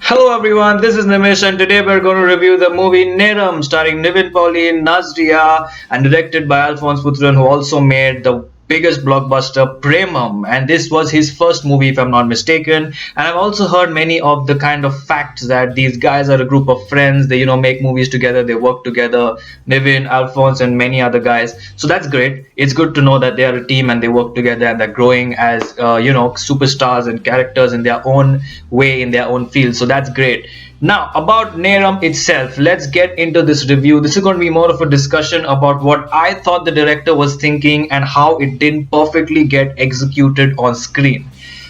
Hello everyone, this is Nimish and today we're going to review the movie Neram starring Nivin, Pauly, Nazriya and directed by Alphonse Putharen who also made the biggest blockbuster Premam, and this was his first movie if I'm not mistaken. And I've also heard many of the kind of facts that these guys are a group of friends, they make movies together, they work together, Nivin, Alphonse and many other guys. So that's great. It's good to know that they are a team and they work together and they're growing as superstars and characters in their own way, in their own field. So that's great. Now, about Neram itself, let's get into this review. This is going to be more of a discussion about what I thought the director was thinking and how it didn't perfectly get executed on screen.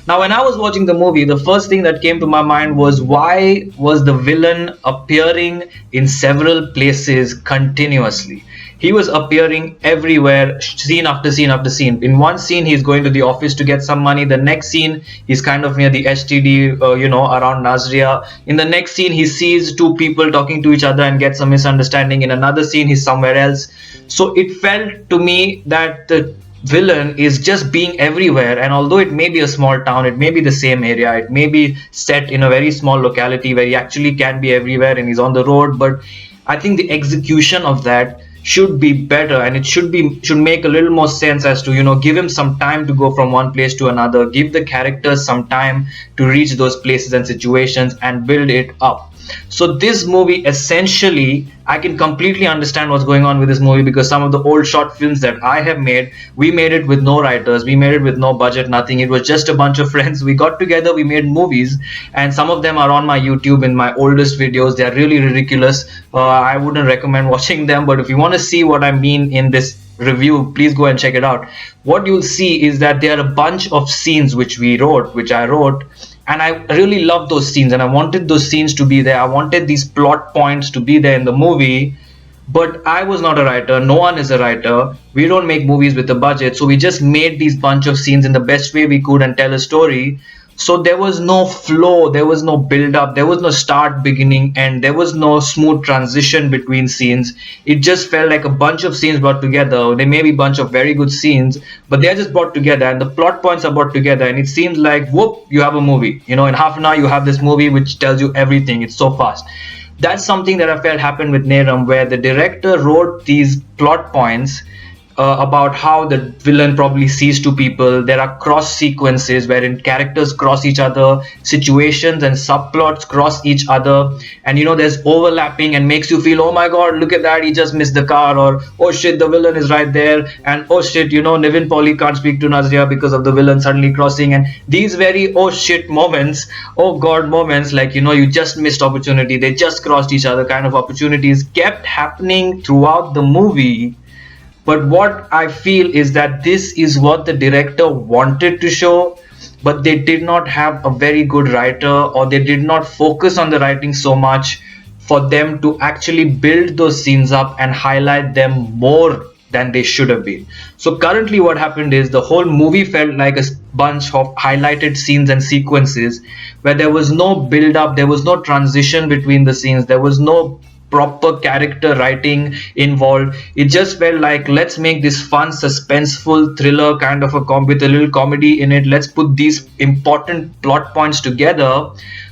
Now, when I was watching the movie, the first thing that came to my mind was why was the villain appearing in several places continuously? He was appearing everywhere, scene after scene after scene. In one scene, he's going to the office to get some money. The next scene, he's kind of near the STD, around Nazriya. In the next scene, he sees two people talking to each other and gets a misunderstanding. In another scene, he's somewhere else. So it felt to me that the villain is just being everywhere, and although it may be a small town, it may be the same area, it may be set in a very small locality where he actually can be everywhere and he's on the road, but I think the execution of that should be better, and it should make a little more sense as to give him some time to go from one place to another, give the characters some time to reach those places and situations and build it up. So this movie, essentially, I can completely understand what's going on with this movie, because some of the old short films that I have made, we made it with no writers, we made it with no budget, nothing. It was just a bunch of friends. We got together, we made movies, and some of them are on my YouTube in my oldest videos. They are really ridiculous. I wouldn't recommend watching them, but if you want to see what I mean in this review, please go and check it out. What you'll see is that there are a bunch of scenes which I wrote, and I really loved those scenes and I wanted those scenes to be there. I wanted these plot points to be there in the movie, but I was not a writer. No one is a writer. We don't make movies with a budget, so we just made these bunch of scenes in the best way we could and tell a story. So there was no flow, there was no build up, there was no start, beginning, end, there was no smooth transition between scenes. It just felt like a bunch of scenes brought together. There may be a bunch of very good scenes, but they're just brought together and the plot points are brought together, and it seems like whoop, you have a movie. In half an hour you have this movie which tells you everything. It's so fast. That's something that I felt happened with Neram, where the director wrote these plot points about how the villain probably sees two people. There are cross sequences wherein characters cross each other, situations and subplots cross each other, and there's overlapping and makes you feel, oh my god, look at that, he just missed the car, or oh shit, the villain is right there, and oh shit, Nivin Pauly can't speak to Nazriya because of the villain suddenly crossing, and these very oh shit moments, oh god moments, like you just missed opportunity, they just crossed each other kind of opportunities kept happening throughout the movie. But what I feel is that this is what the director wanted to show, but they did not have a very good writer, or they did not focus on the writing so much for them to actually build those scenes up and highlight them more than they should have been. So currently what happened is the whole movie felt like a bunch of highlighted scenes and sequences where there was no build up, there was no transition between the scenes, there was no proper character writing involved. It just felt like, let's make this fun, suspenseful thriller kind of a with a little comedy in it. Let's put these important plot points together.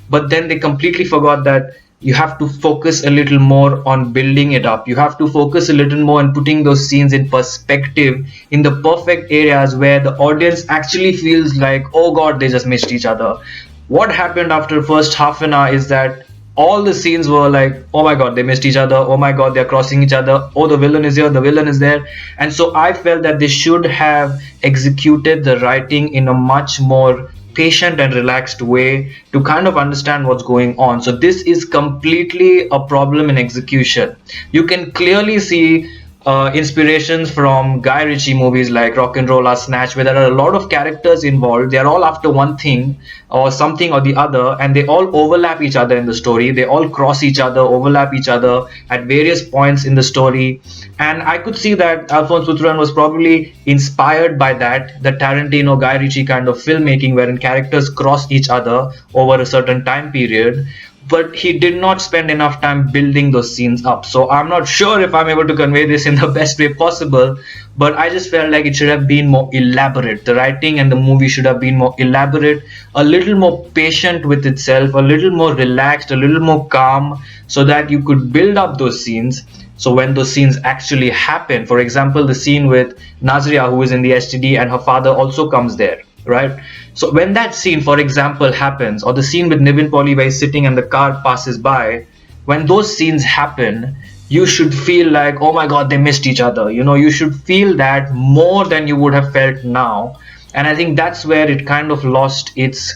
But then they completely forgot that you have to focus a little more on building it up. You have to focus a little more on putting those scenes in perspective in the perfect areas where the audience actually feels like, oh god, they just missed each other. What happened after first half an hour is that all the scenes were like, oh my god, they missed each other, oh my god, they're crossing each other, oh the villain is here, the villain is there. And so I felt that they should have executed the writing in a much more patient and relaxed way to kind of understand what's going on. So this is completely a problem in execution. You can clearly see inspirations from Guy Ritchie movies like Rock and Roll or Snatch, where there are a lot of characters involved. They're all after one thing or something or the other, and they all overlap each other in the story. They all cross each other, overlap each other at various points in the story. And I could see that Alphonse Putharen was probably inspired by that, the Tarantino, Guy Ritchie kind of filmmaking, wherein characters cross each other over a certain time period. but he did not spend enough time building those scenes up. So I'm not sure if I'm able to convey this in the best way possible, but I just felt like it should have been more elaborate. The writing and the movie should have been more elaborate, a little more patient with itself, a little more relaxed, a little more calm, so that you could build up those scenes. So when those scenes actually happen, for example, the scene with Nazriya, who is in the STD, and her father also comes there, right? So when that scene, for example, happens, or the scene with Nivin Pauly where he's sitting and the car passes by, when those scenes happen, you should feel like, oh my god, they missed each other. You should feel that more than you would have felt now. And I think that's where it kind of lost its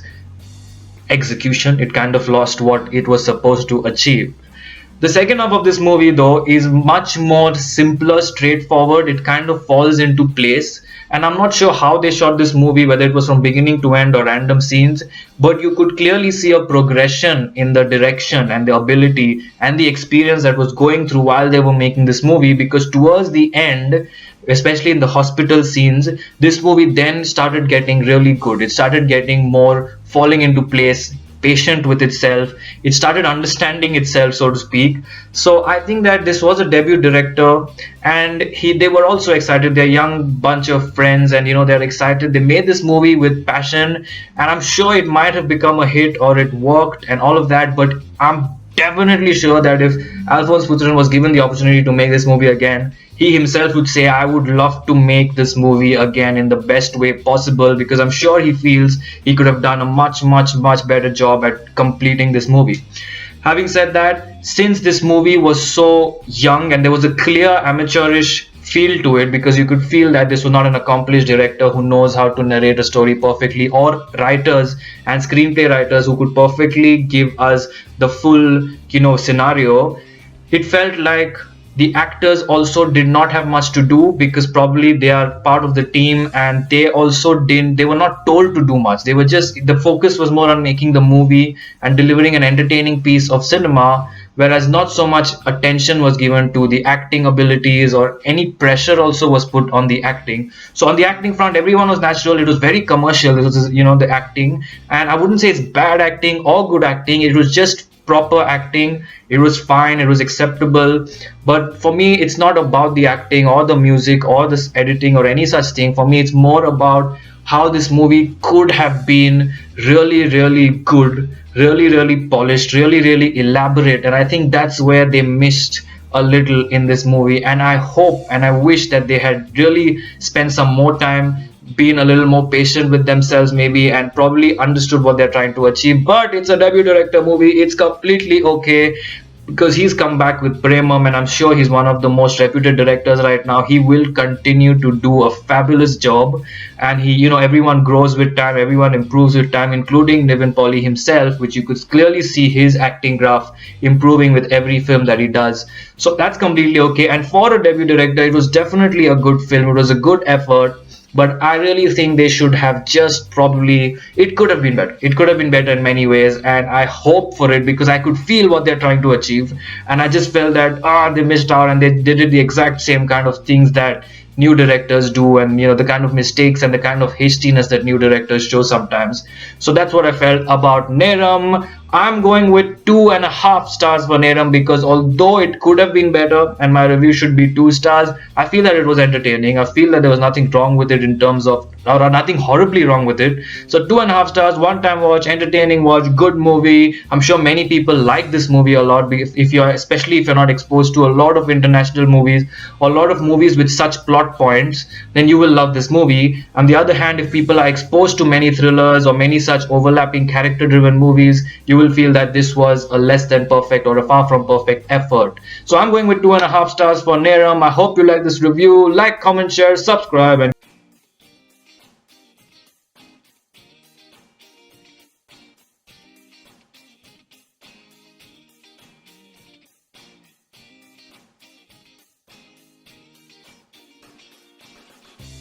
execution. It kind of lost what it was supposed to achieve. The second half of this movie, though, is much more simpler, straightforward. It kind of falls into place. And I'm not sure how they shot this movie, whether it was from beginning to end or random scenes, but you could clearly see a progression in the direction and the ability and the experience that was going through while they were making this movie, because towards the end, especially in the hospital scenes, this movie then started getting really good. It started getting more falling into place, patient with itself. It started understanding itself, so to speak. So I think that this was a debut director, and they were also excited. They're a young bunch of friends, and they're excited. They made this movie with passion, and I'm sure it might have become a hit, or it worked and all of that, but I'm definitely sure that if Alphonse Putharen was given the opportunity to make this movie again, he himself would say, I would love to make this movie again in the best way possible, because I'm sure he feels he could have done a much, much, much better job at completing this movie. Having said that, since this movie was so young and there was a clear amateurish feel to it, because you could feel that this was not an accomplished director who knows how to narrate a story perfectly, or writers and screenplay writers who could perfectly give us the full scenario, it felt like the actors also did not have much to do, because probably they are part of the team, and they were not told to do much. The focus was more on making the movie and delivering an entertaining piece of cinema, whereas not so much attention was given to the acting abilities, or any pressure also was put on the acting. So on the acting front, everyone was natural. It was very commercial. It was the acting, and I wouldn't say it's bad acting or good acting. It was just proper acting. It was fine, it was acceptable. But for me, it's not about the acting or the music or this editing or any such thing. For me, it's more about how this movie could have been really, really good, really, really polished, really, really elaborate. And I think that's where they missed a little in this movie. And I hope and I wish that they had really spent some more time, been a little more patient with themselves maybe, and probably understood what they're trying to achieve. But it's a debut director movie. It's completely okay, because he's come back with Premam, and I'm sure he's one of the most reputed directors right now. He will continue to do a fabulous job, and everyone grows with time, everyone improves with time, including Nivin Pauly himself, which you could clearly see his acting graph improving with every film that he does. So that's completely okay. And for a debut director, it was definitely a good film. It was a good effort. But I really think they should have it could have been better. It could have been better in many ways, and I hope for it, because I could feel what they're trying to achieve. And I just felt that they missed out, and they did the exact same kind of things that new directors do, and the kind of mistakes and the kind of hastiness that new directors show sometimes. So that's what I felt about Neram. I'm going with 2.5 stars for Neram, because although it could have been better and my review should be 2 stars, I feel that it was entertaining. I feel that there was nothing wrong with it in terms of, or nothing horribly wrong with it. So 2.5 stars, one time watch, entertaining watch, good movie. I'm sure many people like this movie a lot, especially if you're not exposed to a lot of international movies or a lot of movies with such plot points, then you will love this movie. On the other hand, if people are exposed to many thrillers or many such overlapping character driven movies, you will feel that this was a less than perfect or a far from perfect effort. So I'm going with 2.5 stars for Neram. I hope you like this review. Like, comment, share, subscribe, and